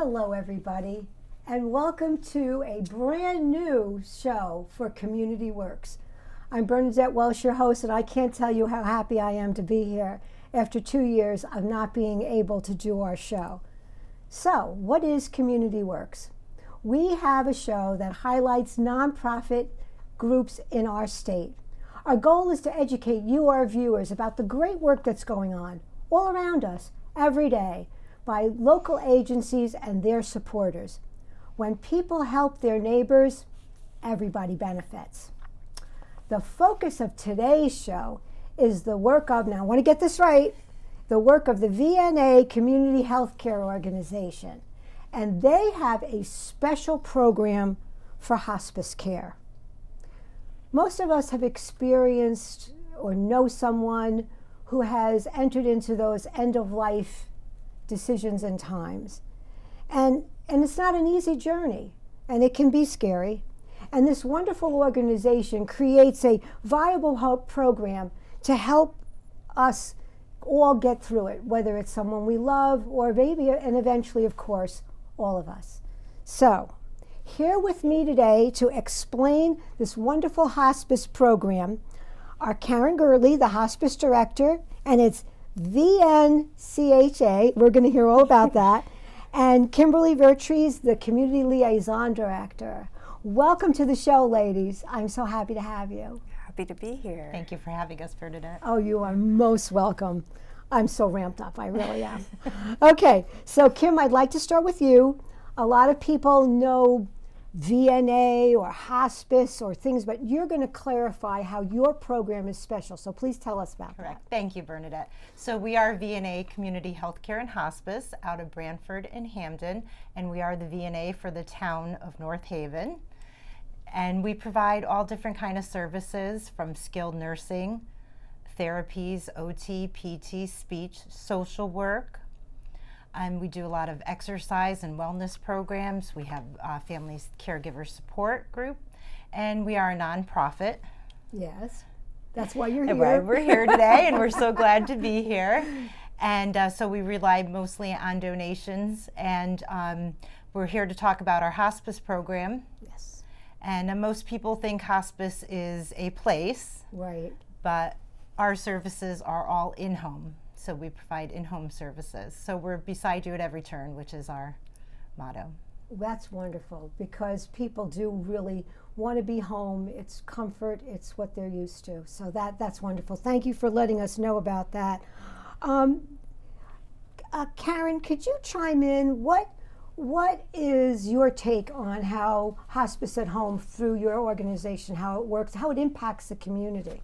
Hello, everybody, and welcome to a brand new show for Community Works. I'm Bernadette Welsh, your host, and I can't tell you how happy I am to be here after 2 years of not being able to do our show. So, what is Community Works? We have a show that highlights nonprofit groups in our state. Our goal is to educate you, our viewers, about the great work that's going on all around us every day by local agencies and their supporters. When people help their neighbors, everybody benefits. The focus of today's show is the work of, now I want to get this right, the work of the VNA Community Healthcare Organization. And they have a special program for hospice care. Most of us have experienced or know someone who has entered into those end-of-life decisions and times. And it's not an easy journey, and it can be scary. And this wonderful organization creates a viable hope program to help us all get through it, whether it's someone we love or maybe, and eventually, of course, all of us. So, here with me today to explain this wonderful hospice program are Karen Gurley, the hospice director, and it's VNCHA, we're going to hear all about that, and Kimberly Vertrees, the Community Liaison Director. Welcome to the show, ladies. I'm so happy to have you. Happy to be here. Thank you for having us, Bernadette. Oh, you are most welcome. I'm so ramped up, I really am. Okay, so Kim, I'd like to start with you. A lot of people know VNA or hospice or things, but you're going to clarify how your program is special. So please tell us about Correct. that. Thank you, Bernadette. So we are VNA Community Healthcare and Hospice out of Branford and Hamden, and we are the VNA for the town of North Haven. And we provide all different kind of services from skilled nursing, therapies, OT, PT, speech, social work. And we do a lot of exercise and wellness programs. We have family caregiver support group, and we are a nonprofit. Yes, that's why you're And here. we're here today, and we're so glad to be here. And so we rely mostly on donations, and we're here to talk about our hospice program. Yes. And most people think hospice is a place, Right. but our services are all in-home. So we provide in-home services. So we're beside you at every turn, which is our motto. That's wonderful because people do really want to be home. It's comfort. It's what they're used to. So that's wonderful. Thank you for letting us know about that. Karen, could you chime in? What is your take on how hospice at home through your organization, how it works, how it impacts the community?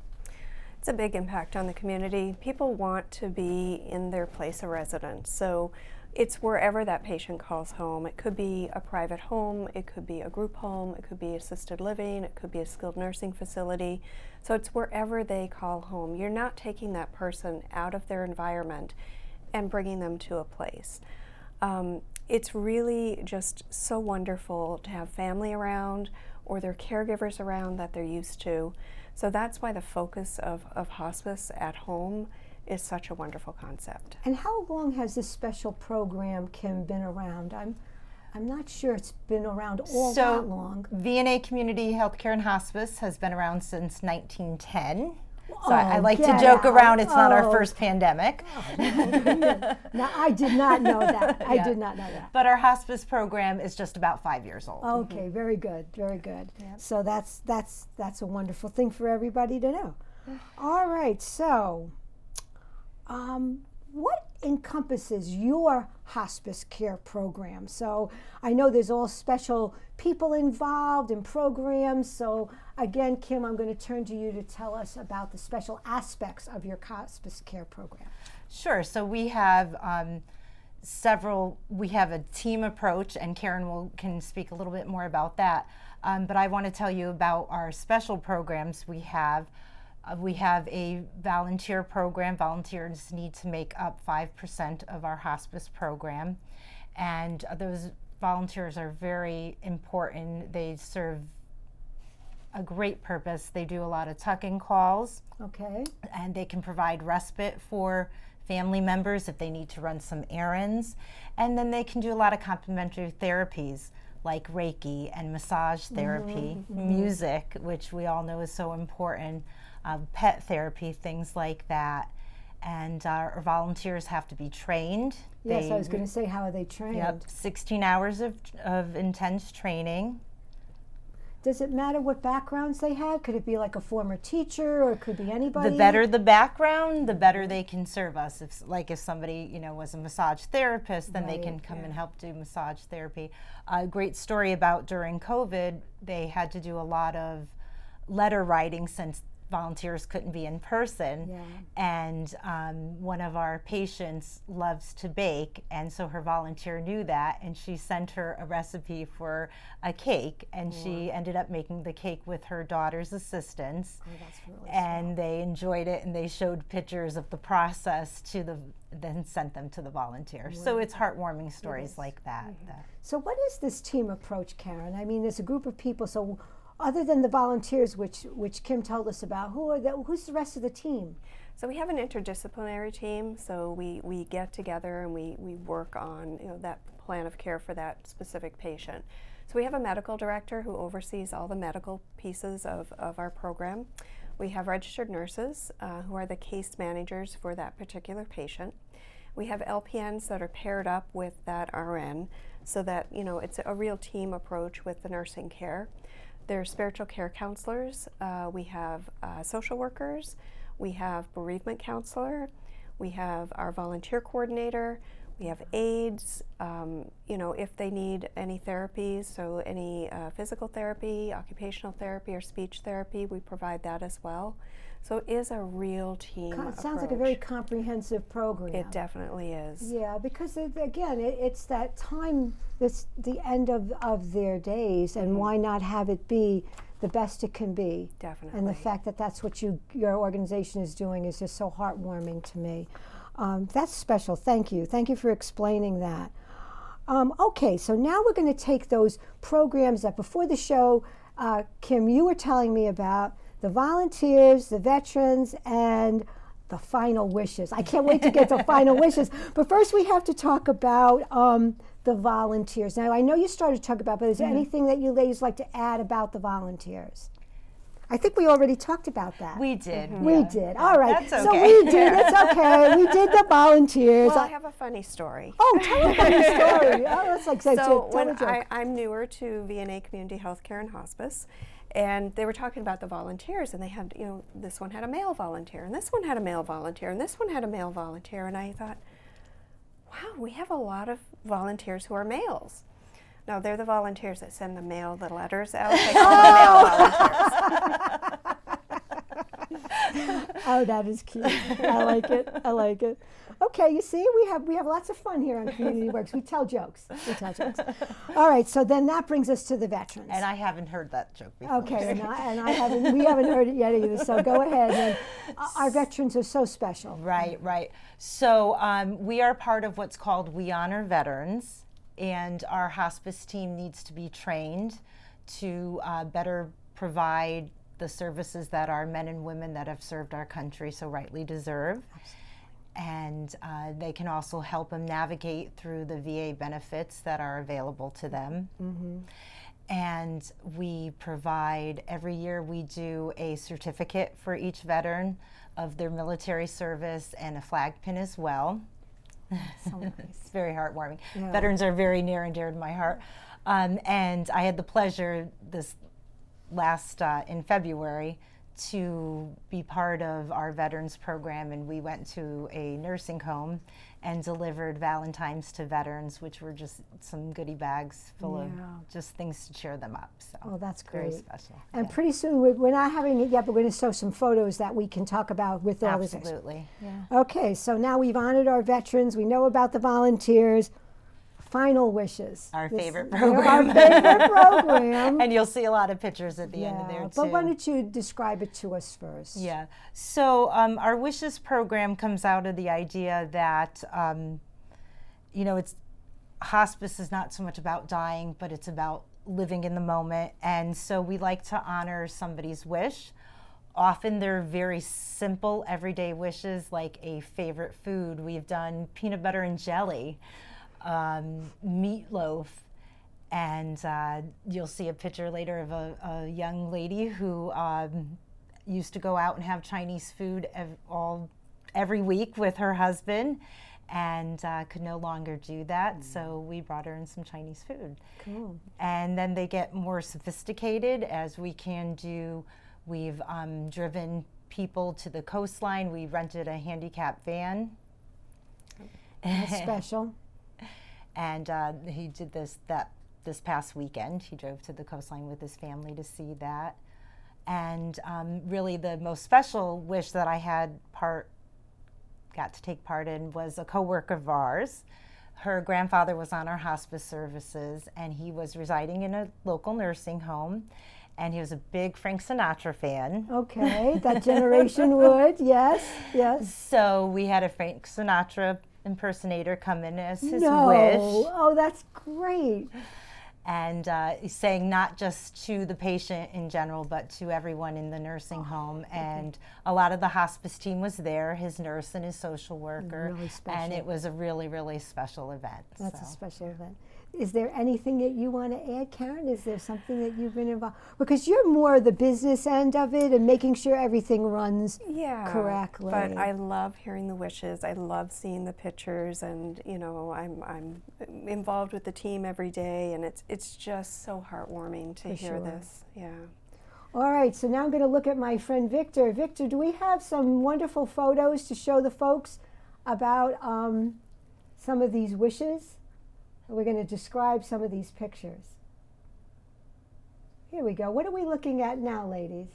It's a big impact on the community. People want to be in their place of residence. So it's wherever that patient calls home. It could be a private home, it could be a group home, it could be assisted living, it could be a skilled nursing facility. So it's wherever they call home. You're not taking that person out of their environment and bringing them to a place. It's really just so wonderful to have family around or their caregivers around that they're used to. So that's why the focus of hospice at home is such a wonderful concept. And how long has this special program, Kim, been around? I'm not sure it's been around all that long. VNA Community Healthcare and Hospice has been around since 1910. So I like to joke around, it's not our first pandemic. Now, I did not know that. I did not know that. But our hospice program is just about 5 years old. Okay, very good, very good. Yep. So that's a wonderful thing for everybody to know. All right, so what encompasses your hospice care program? So I know there's all special people involved in programs. So again, Kim, I'm going to turn to you to tell us about the special aspects of your hospice care program. Sure. So we have we have a team approach, and Karen can speak a little bit more about that. But I want to tell you about our special programs we have. We have a volunteer program. Volunteers need to make up 5% of our hospice program. And those volunteers are very important. They serve a great purpose. They do a lot of tuck-in calls. Okay. And they can provide respite for family members if they need to run some errands. And then they can do a lot of complementary therapies like Reiki and massage therapy, music, which we all know is so important, pet therapy, things like that. And our volunteers have to be trained. Yes, I was going to say, how are they trained? Yep, 16 hours of intense training. Does it matter what backgrounds they have? Could it be like a former teacher, or it could be anybody? The better the background, the better they can serve us. If somebody was a massage therapist, then they can come and help do massage therapy. A great story about during COVID, they had to do a lot of letter writing since volunteers couldn't be in person. Yeah. And one of our patients loves to bake, and so her volunteer knew that, and she sent her a recipe for a cake, and she ended up making the cake with her daughter's assistance. Oh, that's really and they enjoyed it, and they showed pictures of the process then sent them to the volunteers. So it's heartwarming stories like that. So what is this team approach, Karen? I mean, there's a group of people, so other than the volunteers, which Kim told us about, who's the rest of the team? So we have an interdisciplinary team, so we get together and we work on that plan of care for that specific patient. So we have a medical director who oversees all the medical pieces of our program. We have registered nurses who are the case managers for that particular patient. We have LPNs that are paired up with that RN so that it's a real team approach with the nursing care. There's spiritual care counselors, we have social workers, we have bereavement counselor, we have our volunteer coordinator, we have aides, if they need any therapies, so any physical therapy, occupational therapy, or speech therapy, we provide that as well. So it is a real team approach. It sounds like a very comprehensive program. It definitely is. Yeah, because it's that time, that's the end of their days, and why not have it be the best it can be? Definitely. And the fact that that's what your organization is doing is just so heartwarming to me. That's special. Thank you. Thank you for explaining that. Okay, so now we're going to take those programs that before the show, Kim, you were telling me about the volunteers, the veterans, and the final wishes. I can't wait to get to final wishes. But first we have to talk about the volunteers. Now, I know you started to talk about, but is there anything that you ladies like to add about the volunteers? I think we already talked about that. We did. We did. All right. That's So okay. we did. It's okay. We did the volunteers. Well, I have a funny story. Oh, tell a funny story. Oh, that's like So tell when a joke. I'm newer to VNA Community Healthcare and Hospice, and they were talking about the volunteers, and they had, this one had a male volunteer, and this one had a male volunteer, and this one had a male volunteer, and I thought, wow, we have a lot of volunteers who are males. No, they're the volunteers that send the letters out. They call them male volunteers. Oh, that is cute. I like it. I like it. Okay, you see, we have lots of fun here on Community Works. We tell jokes. All right, so then that brings us to the veterans. And I haven't heard that joke before. Okay, and I haven't. We haven't heard it yet either. So go ahead. And our veterans are so special. Right. So we are part of what's called We Honor Veterans, and our hospice team needs to be trained to better provide the services that our men and women that have served our country so rightly deserve. Absolutely. And they can also help them navigate through the VA benefits that are available to them. Mm-hmm. And we provide, every year we do a certificate for each veteran of their military service and a flag pin as well. So nice. It's very heartwarming. Yeah. Veterans are very near and dear to my heart. And I had the pleasure this last, in February, to be part of our veterans program, and we went to a nursing home and delivered Valentines to veterans, which were just some goodie bags full of just things to cheer them up. So Oh, that's great. very special. And pretty soon, we're not having it yet, but we're going to show some photos that we can talk about with all this. Absolutely. Yeah. Okay, so now we've honored our veterans. We know about the volunteers. Final wishes. Our favorite Our program. favorite program. And you'll see a lot of pictures at the end of there, too. But why don't you describe it to us first? Yeah. So our Wishes program comes out of the idea that, it's hospice is not so much about dying, but it's about living in the moment. And so we like to honor somebody's wish, often they're very simple, everyday wishes, like a favorite food. We've done peanut butter and jelly, meatloaf, and you'll see a picture later of a young lady who used to go out and have Chinese food every week with her husband, and could no longer do that, so we brought her in some Chinese food. Cool. And then they get more sophisticated as we can do. We've driven people to the coastline. We rented a handicap van. That's special. And he did this past weekend. He drove to the coastline with his family to see that. And really the most special wish that I got to take part in was a coworker of ours. Her grandfather was on our hospice services, and he was residing in a local nursing home, and he was a big Frank Sinatra fan. Okay, that generation would, yes, yes. So we had a Frank Sinatra impersonator come in as his wish. Oh, that's great. And he's saying not just to the patient in general, but to everyone in the nursing home. And a lot of the hospice team was there, his nurse and his social worker. Really special. And it was a really, really special event. That's a special event. Is there anything that you want to add, Karen? Is there something that you've been involved? Because you're more the business end of it and making sure everything runs correctly. But I love hearing the wishes. I love seeing the pictures, and I'm involved with the team every day, and it's just so heartwarming to hear this. Yeah. All right, so now I'm going to look at my friend Victor. Victor, do we have some wonderful photos to show the folks about some of these wishes? We're going to describe some of these pictures. Here we go. What are we looking at now, ladies?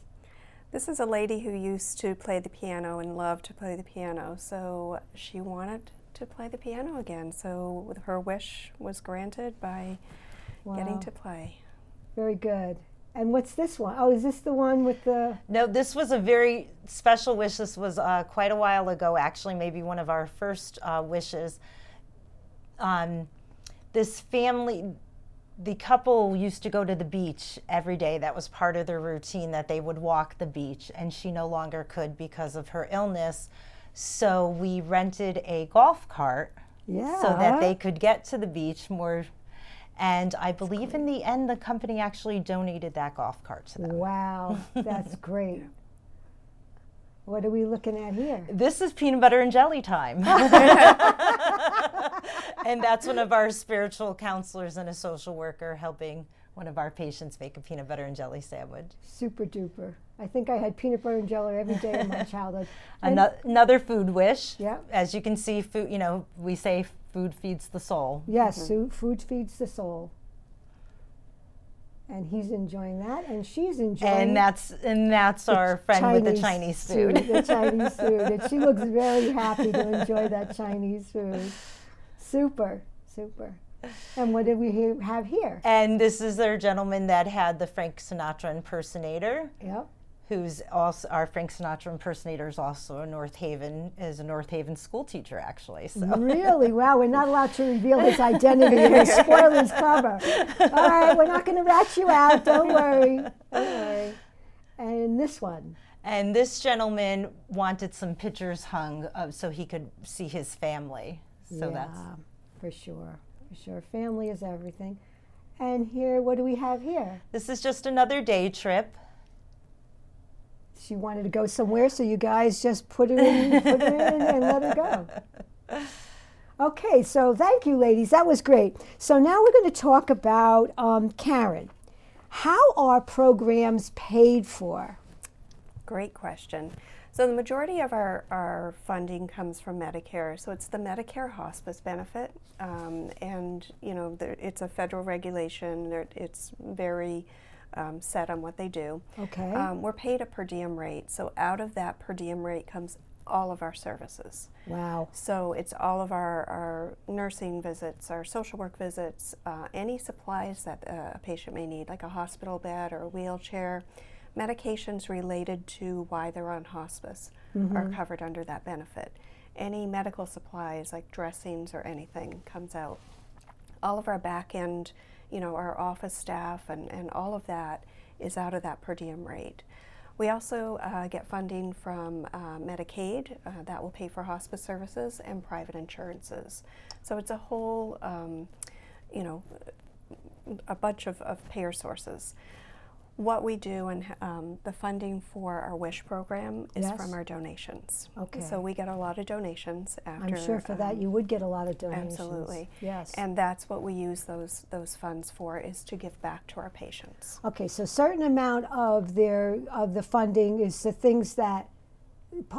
This is a lady who used to play the piano and loved to play the piano, so she wanted to play the piano again. So her wish was granted by getting to play. Very good. And what's this one? Oh, is this the one with the... No, this was a very special wish. This was quite a while ago, actually, maybe one of our first wishes. This family, the couple used to go to the beach every day. That was part of their routine, that they would walk the beach, and she no longer could because of her illness. So we rented a golf cart so that they could get to the beach more. And I believe in the end, the company actually donated that golf cart to them. Wow, that's great. What are we looking at here? This is peanut butter and jelly time. And that's one of our spiritual counselors and a social worker helping one of our patients make a peanut butter and jelly sandwich. Super duper. I think I had peanut butter and jelly every day in my childhood. Another food wish. Yeah. As you can see, food, we say food feeds the soul. Yes, food feeds the soul. And he's enjoying that, and she's enjoying. And that's our friend with the Chinese food. The Chinese food, and she looks very happy to enjoy that Chinese food. Super, super. And what did we have here? And this is our gentleman that had the Frank Sinatra impersonator. Yep. Who's also our Frank Sinatra impersonator, is also a North Haven school teacher, actually. So. Really? Wow, we're not allowed to reveal his identity and spoil his cover. All right, we're not going to rat you out. Don't worry. Don't worry. And this one. And this gentleman wanted some pictures hung so he could see his family. So that's for sure. For sure. Family is everything. And here, what do we have here? This is just another day trip. She wanted to go somewhere, so you guys just put her in and let her go. Okay, so thank you, ladies. That was great. So now we're going to talk about Karen. How are programs paid for? Great question. So the majority of our funding comes from Medicare. So it's the Medicare hospice benefit, and it's a federal regulation. It's very set on what they do. Okay. We're paid a per diem rate. So out of that per diem rate comes all of our services. Wow. So it's all of our nursing visits, our social work visits, any supplies that a patient may need, like a hospital bed or a wheelchair. Medications related to why they're on hospice are covered under that benefit. Any medical supplies like dressings or anything comes out. All of our back end, our office staff and all of that is out of that per diem rate. We also get funding from Medicaid that will pay for hospice services and private insurances. So it's a whole, a bunch of payer sources. What we do and the funding for our WISH program is Yes. from our donations. Okay. So we get a lot of donations after. I'm sure for that you would get a lot of donations. Absolutely. Yes. And that's what we use those funds for, is to give back to our patients. Okay, so certain amount of the funding is the things that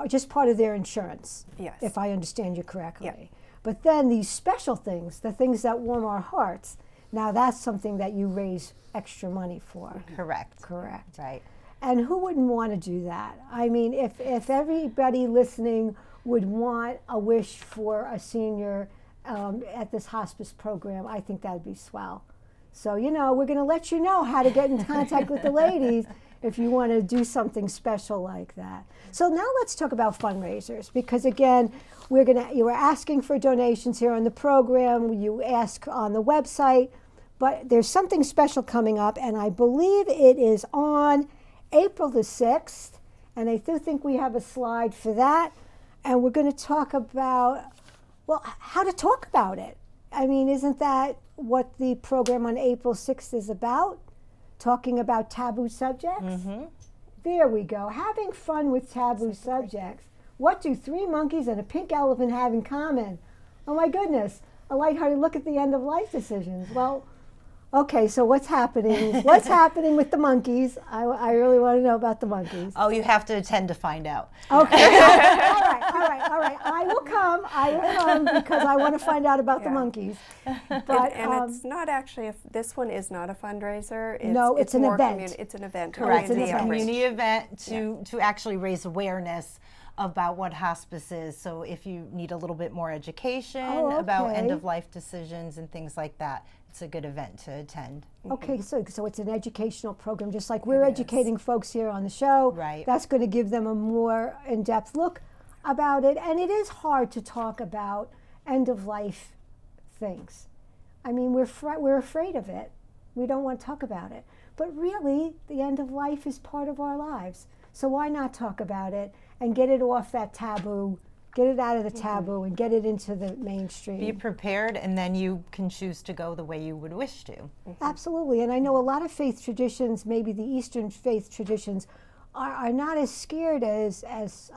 just part of their insurance. Yes. If I understand you correctly. Yeah. But then these special things, the things that warm our hearts, now that's something that you raise extra money for. Correct. Correct. Right. And who wouldn't want to do that? I mean, if everybody listening would want a wish for a senior at this hospice program, I think that'd be swell. So, we're going to let you know how to get in contact with the ladies if you want to do something special like that. So now let's talk about fundraisers, because again, you were asking for donations here on the program, you ask on the website, but there's something special coming up, and I believe it is on April the 6th, and I do think we have a slide for that, and we're going to talk about, how to talk about it. I mean, isn't that what the program on April 6th is about? Talking about taboo subjects? Mm-hmm. There we go. Having fun with taboo subjects. What do 3 monkeys and a pink elephant have in common? Oh my goodness. A lighthearted look at the end of life decisions. Well, okay, so what's happening? What's happening with the monkeys? I really want to know about the monkeys. Oh, you have to attend to find out. Okay. all right. I will come because I want to find out about the monkeys. But and it's not actually, this one is not a fundraiser. It's an more event. It's an event. Correct. It's an It's a event. community event to actually raise awareness about what hospice is. So if you need a little bit more education about okay. end-of-life decisions and things like that, it's a good event to attend. Okay, so it's an educational program, just like we're educating folks here on the show. Right. That's going to give them a more in-depth look about it. And it is hard to talk about end-of-life things. I mean, we're afraid of it. We don't want to talk about it. But really, the end of life is part of our lives. So why not talk about it and get it off that taboo, get it out of the taboo and get it into the mainstream. Be prepared, and then you can choose to go the way you would wish to. Absolutely. And I know a lot of faith traditions, maybe the Eastern faith traditions, are not as scared as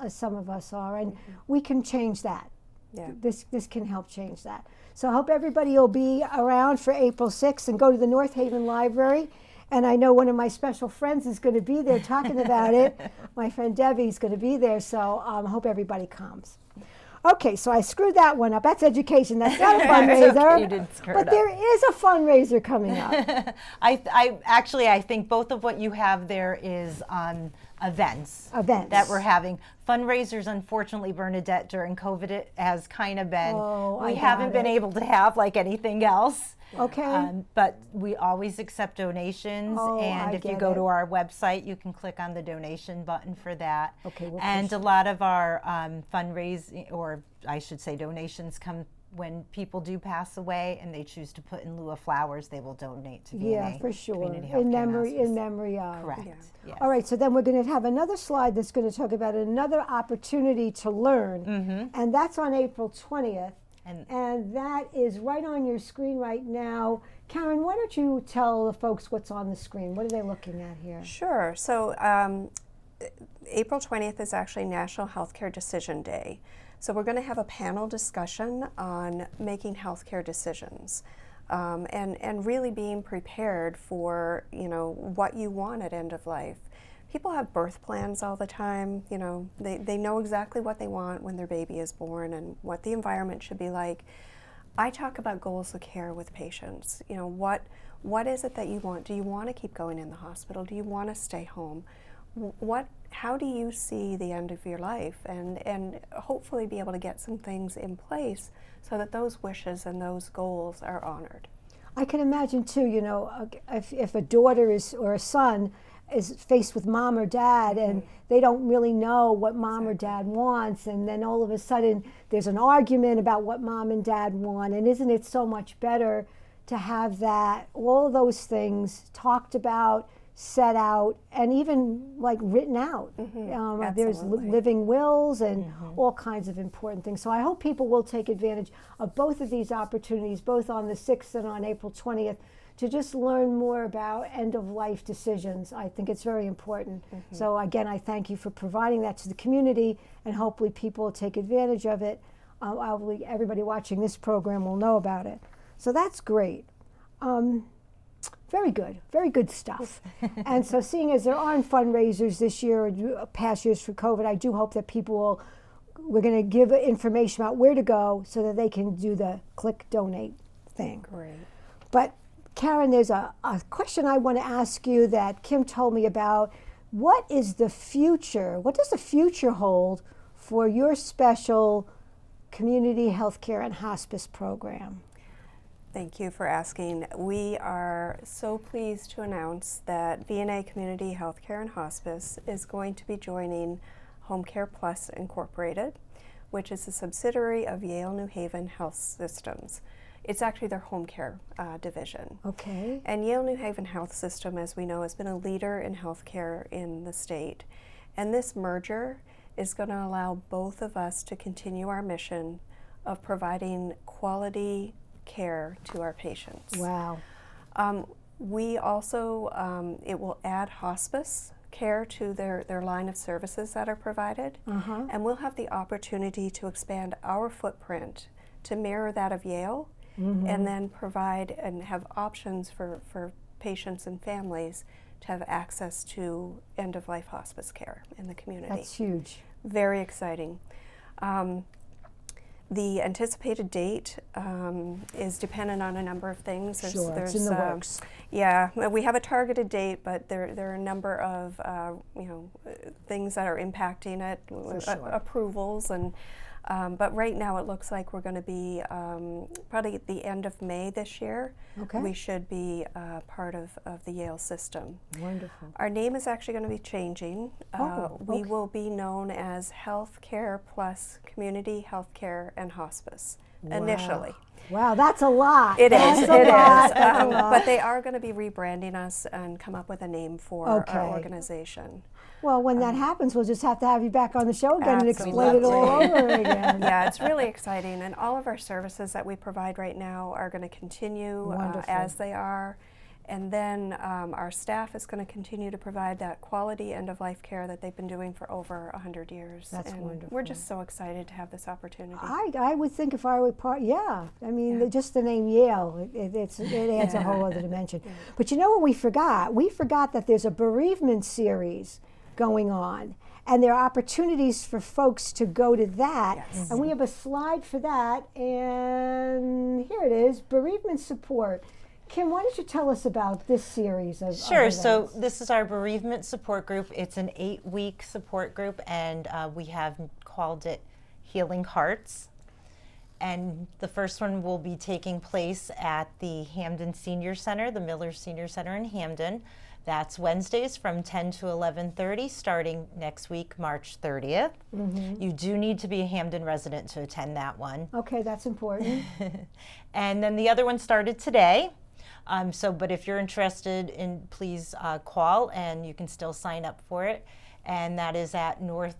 some of us are. And we can change that. Yeah. This can help change that. So I hope everybody will be around for April 6th and go to the North Haven Library. And I know one of my special friends is going to be there talking about it. My friend Debbie's going to be there, so I hope everybody comes. Okay, so I screwed that one up. That's education. That's not a fundraiser. Okay, you didn't screw it but up. there is a fundraiser coming up. I think both of what you have there is events that we're having. Fundraisers, unfortunately, Bernadette, during COVID, it has kind of been, we haven't been able to have like anything else. Okay. But we always accept donations, and if you go to our website, you can click on the donation button for that. Okay. And a lot of our fundraising, or I should say donations, come when people do pass away and they choose to put in lieu of flowers, they will donate to VNA. Yeah, for sure. Community Healthcare In and memory of. Correct. Yeah. Yes. All right, so then we're going to have another slide that's going to talk about another opportunity to learn, and that's on April 20th. And that is right on your screen right now. Karen, why don't you tell the folks what's on the screen? What are they looking at here? Sure. So April 20th is actually National Healthcare Decision Day. So we're going to have a panel discussion on making healthcare decisions and really being prepared for, what you want at end of life. People have birth plans all the time. They know exactly what they want when their baby is born and what the environment should be like. I talk about goals of care with patients. What is it that you want? Do you want to keep going in the hospital? Do you want to stay home? How do you see the end of your life? And hopefully be able to get some things in place so that those wishes and those goals are honored. I can imagine too, if a daughter or a son is faced with mom or dad and they don't really know what mom or dad wants, and then all of a sudden there's an argument about what mom and dad want, and isn't it so much better to have all those things talked about, set out and even like written out. There's Absolutely. living wills and all kinds of important things. So I hope people will take advantage of both of these opportunities, both on the 6th and on April 20th, to just learn more about end-of-life decisions. I think it's very important. So again, I thank you for providing that to the community, and hopefully people will take advantage of it. Everybody watching this program will know about it. So that's great. Very good stuff. And so seeing as there aren't fundraisers this year or past years for COVID, I do hope that we're going to give information about where to go so that they can do the click donate thing. Great. But Karen, there's a question I want to ask you that Kim told me about. What is the future? What does the future hold for your special community healthcare and hospice program? Thank you for asking. We are so pleased to announce that VNA Community Healthcare and Hospice is going to be joining Home Care Plus Incorporated, which is a subsidiary of Yale New Haven Health Systems. It's actually their home care division. Okay. And Yale New Haven Health System, as we know, has been a leader in healthcare in the state. And this merger is going to allow both of us to continue our mission of providing quality care to our patients. Wow. We also, it will add hospice care to their line of services that are provided. And we'll have the opportunity to expand our footprint to mirror that of Yale, and then provide and have options for patients and families to have access to end-of-life hospice care in the community. That's huge. Very exciting. The anticipated date is dependent on a number of things. Sure, it's in the works. Yeah, we have a targeted date, but there are a number of things that are impacting it, approvals, and but right now it looks like we're going to be probably at the end of May this year. Okay. We should be part of the Yale system. Wonderful. Our name is actually going to be changing. We will be known as Healthcare Plus Community Healthcare and Hospice initially. Wow, that's a lot. It is. That's It a lot. is. That's a lot. But they are going to be rebranding us and come up with a name for Okay. our organization. Well, when that happens, we'll just have to have you back on the show again and explain it Absolutely. all over again. Yeah, it's really exciting, and all of our services that we provide right now are going to continue as they are. And then our staff is going to continue to provide that quality end-of-life care that they've been doing for over 100 years. That's and wonderful. We're just so excited to have this opportunity. I would think if I were part, I mean, just the name Yale, it adds a whole other dimension. But you know what we forgot? We forgot that there's a bereavement series going on, and there are opportunities for folks to go to that. Yes. And we have a slide for that, and here it is, bereavement support. Kim, why don't you tell us about this series of Sure. So events? this is our bereavement support group. It's an 8-week support group, and we have called it Healing Hearts. And the first one will be taking place at the Hamden Senior Center, the Miller Senior Center in Hamden. That's Wednesdays from 10 to 11:30, starting next week, March 30th. You do need to be a Hamden resident to attend that one. Okay, that's important. And then the other one started today. But if you're interested in, please call, and you can still sign up for it. And that is at North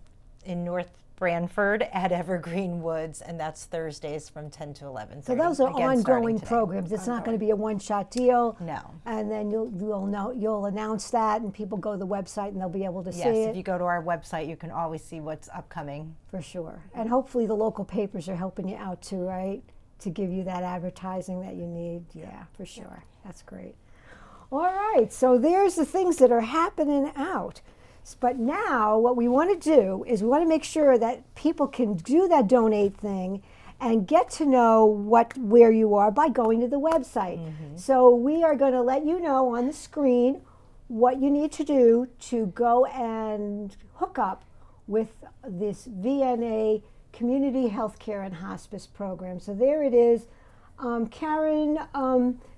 Branford at Evergreen Woods, and that's Thursdays from 10 to 11:30. So those are Again, starting ongoing today. programs. It's not going to be a one-shot deal. No. And then you'll announce that, and people go to the website and they'll be able to see Yes, it. if you go to our website, you can always see what's upcoming. For sure. And hopefully the local papers are helping you out too, right? To give you that advertising that you need. Yeah, for sure. That's great. All right, so there's the things that are happening out. But now what we want to do is we want to make sure that people can do that donate thing and get to know where you are by going to the website. So we are going to let you know on the screen what you need to do to go and hook up with this VNA Community Healthcare and Hospice program. So there it is. Karen,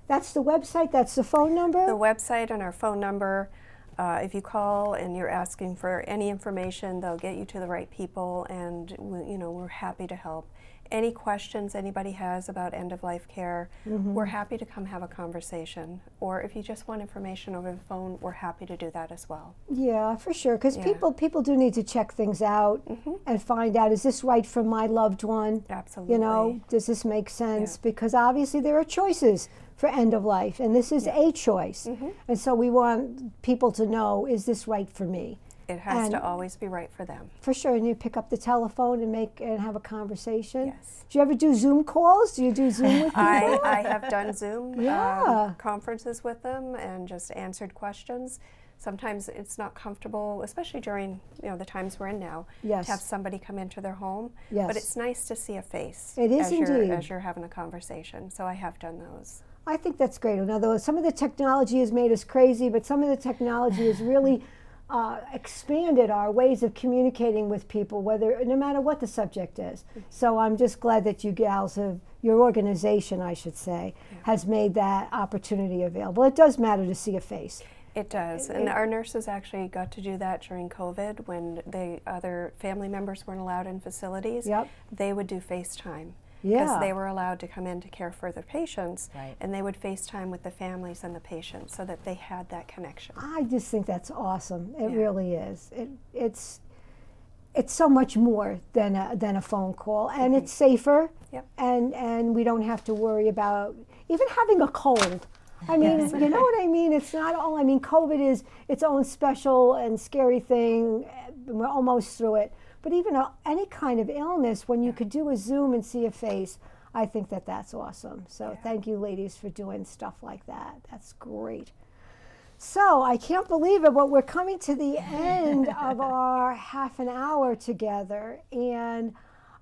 that's the website, that's the phone number? The website and our phone number. If you call and you're asking for any information, they'll get you to the right people, and we're happy to help. any questions anybody has about end-of-life care, we're happy to come have a conversation. Or if you just want information over the phone, we're happy to do that as well. Yeah, for sure. Because people do need to check things out and find out, is this right for my loved one? Absolutely. You know, does this make sense? Because obviously there are choices for end of life, and this is a choice. And so we want people to know, is this right for me? It has to always be right for them. For sure. And you pick up the telephone and have a conversation. Yes. Do you ever do Zoom calls? Do you do Zoom with people? I have done Zoom conferences with them and just answered questions. Sometimes it's not comfortable, especially during the times we're in now, to have somebody come into their home. But it's nice to see a face as you're having a conversation. So I have done those. I think that's great. In other words, some of the technology has made us crazy, but some of the technology has really expanded our ways of communicating with people, no matter what the subject is. So I'm just glad that you gals your organization, I should say, has made that opportunity available. It does matter to see a face. It does, and our nurses actually got to do that during COVID when the other family members weren't allowed in facilities. They would do FaceTime. Because they were allowed to come in to care for their patients, and they would FaceTime with the families and the patients so that they had that connection. I just think that's awesome. It really is. It's so much more than a phone call, and it's safer, and we don't have to worry about even having a cold. I mean, you know what I mean? It's not all, I mean, COVID is its own special and scary thing. We're almost through it. But even any kind of illness, when you could do a Zoom and see a face, I think that's awesome. So thank you, ladies, for doing stuff like that. That's great. So I can't believe it, but we're coming to the end of our half an hour together. And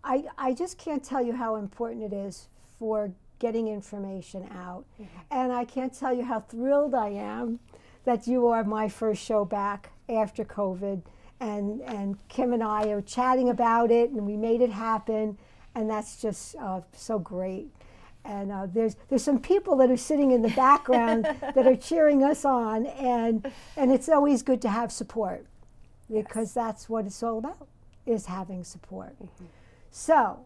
I just can't tell you how important it is for getting information out. And I can't tell you how thrilled I am that you are my first show back after COVID. And Kim and I are chatting about it, and we made it happen, and that's just so great. And there's some people that are sitting in the background that are cheering us on, and it's always good to have support, because that's what it's all about, is having support. So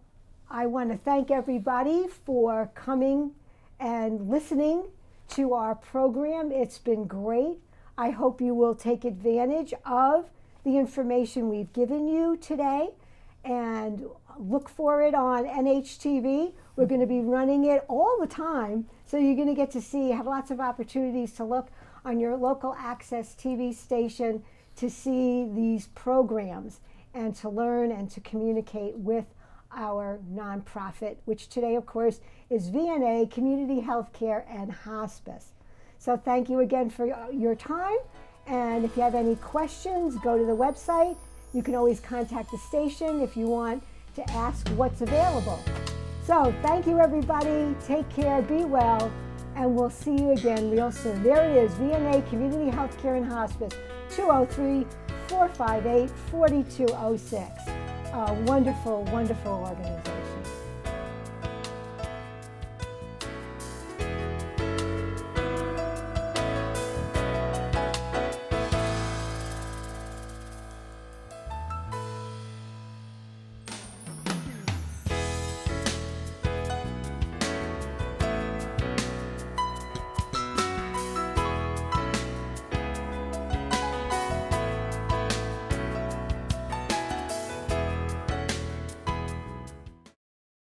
I want to thank everybody for coming and listening to our program. It's been great. I hope you will take advantage of the information we've given you today, and look for it on NHTV. We're going to be running it all the time, so you're going to get to have lots of opportunities to look on your local access TV station to see these programs and to learn and to communicate with our nonprofit, which today, of course, is VNA, Community Healthcare and Hospice. So thank you again for your time. And if you have any questions, go to the website. You can always contact the station if you want to ask what's available. So thank you, everybody. Take care, be well, and we'll see you again real soon. There it is, VNA Community Healthcare and Hospice, 203-458-4206. Wonderful, wonderful organization.